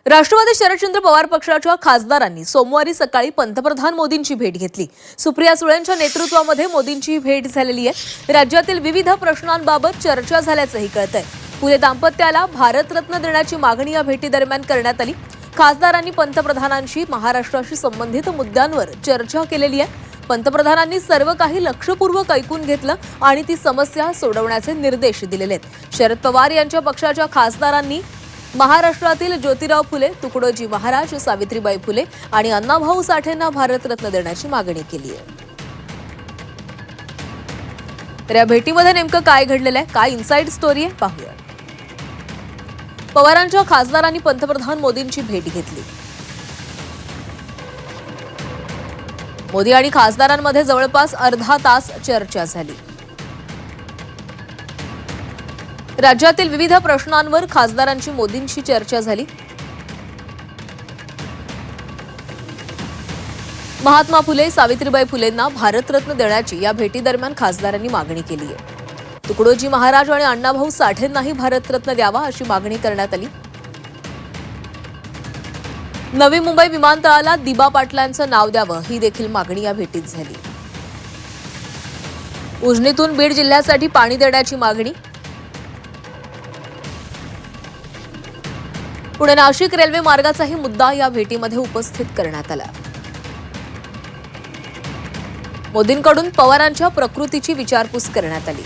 राष्ट्रवादी शरदचंद्र पवार पक्षाच्या खासदारांनी सोमवारी सकाळी पंतप्रधान मोदींची भेट घेतली। सुप्रिया सुळेंच्या नेतृत्वामध्ये मोदींची भेट झालेली आहे। राज्यातील विविध प्रश्नांबाबत चर्चा झाल्याचंही कळतंय। पुढे दाम्पत्याला भारतरत्न देण्याची मागणी या भेटीदरम्यान करण्यात आली। खासदारांनी पंतप्रधानांशी महाराष्ट्राशी संबंधित मुद्द्यांवर चर्चा केलेली आहे। पंतप्रधानांनी सर्व काही लक्षपूर्वक ऐकून घेतलं आणि ती समस्या सोडवण्याचे निर्देश दिलेले आहेत। शरद पवार यांच्या पक्षाच्या खासदारांनी महाराष्ट्रातील ज्योतिराव फुले, तुकडोजी महाराज, सावित्रीबाई फुले आणि अण्णाभाऊ साठेंना भारतरत्न देण्याची मागणी केली आहे। तर या भेटीमध्ये नेमकं काय घडलेलं आहे, काय इनसाइड स्टोरी आहे, पाहूया। पवारांच्या खासदारांनी पंतप्रधान मोदींची भेट घेतली। मोदी आणि खासदारांमध्ये जवळपास अर्धा तास चर्चा झाली। राज्यातील विविध प्रश्नांवर खासदारांची मोदींशी चर्चा झाली। महात्मा फुले, सावित्रीबाई फुलेंना भारतरत्न देण्याची या भेटीदरम्यान खासदारांनी मागणी केली आहे। तुकडोजी महाराज आणि अण्णाभाऊ साठेंनाही भारतरत्न द्यावा अशी मागणी करण्यात आली। नवी मुंबई विमानतळाला दिबा पाटलांचं नाव द्यावं ही देखील मागणी या भेटीत झाली। उजनीतून बीड जिल्ह्यासाठी पाणी देण्याची मागणी। पुणे नाशिक रेल्वे मार्गाचाही मुद्दा या भेटीमध्ये उपस्थित करण्यात आला। मोदींकडून पवारांच्या प्रकृतीची विचारपूस करण्यात आली।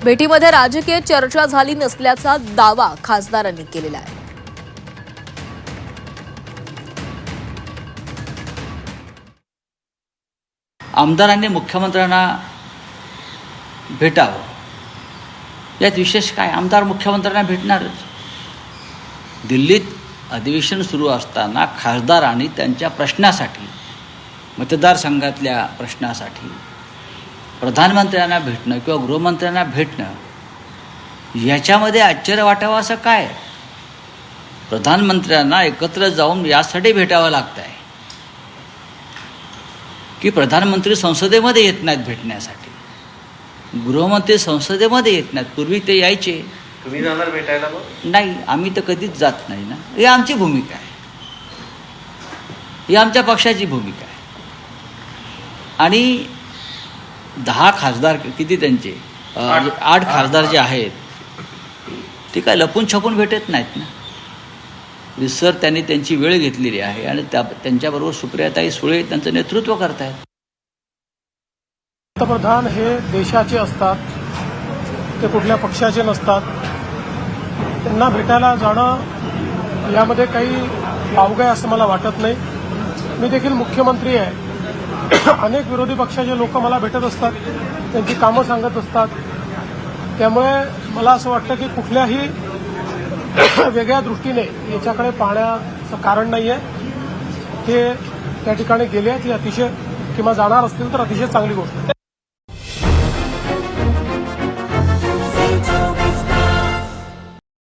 भेटीमध्ये राजकीय चर्चा झाली नसल्याचा दावा खासदारांनी केलेला आहे। आमदारांनी मुख्यमंत्र्यांना भेटावं यात विशेष काय? आमदार मुख्यमंत्र्यांना भेटणारच। दिल्लीत अधिवेशन सुरू असताना खासदारांनी त्यांच्या प्रश्नासाठी, मतदारसंघातल्या प्रश्नासाठी प्रधानमंत्र्यांना भेटणं किंवा गृहमंत्र्यांना भेटणं याच्यामध्ये आश्चर्य वाटावं असं काय? प्रधानमंत्र्यांना एकत्र जाऊन यासाठी भेटावं लागतं आहे की प्रधानमंत्री संसदेमध्ये येत नाहीत भेटण्यासाठी, गृहमंत्री संसदेमध्ये येत नाहीत। पूर्वी ते यायचे। तुम्ही जाणार भेटायला? नाही, आम्ही तर कधीच जात नाही ना। ही आमची भूमिका आहे, ही आमच्या पक्षाची भूमिका आहे। आणि 10 खासदार किती त्यांचे 8 खासदार जे आहेत ते काय लपून छपून भेटत नाहीत ना। विसर त्यांनी त्यांची वेळ घेतलेली आहे आणि त्यांच्याबरोबर सुप्रियाताई सुळे त्यांचं नेतृत्व करतायत। पंतप्रधान हे देशाचे असतात, ते कुठल्या पक्षाचे नसतात। त्यांना भेटायला जाणं यामध्ये काही अवघड आहे असं मला वाटत नाही। मी देखील मुख्यमंत्री आहे। अनेक विरोधी पक्षाचे लोक मला भेटत असतात, त्यांची कामं सांगत असतात। त्यामुळे मला असं वाटतं की कुठल्याही वेगळ्या दृष्टीने याच्याकडे पाहण्याचं कारण नाही आहे। ते त्या ठिकाणी गेले आहेत, ही अतिशय किंवा जाणार असतील तर अतिशय चांगली गोष्ट आहे।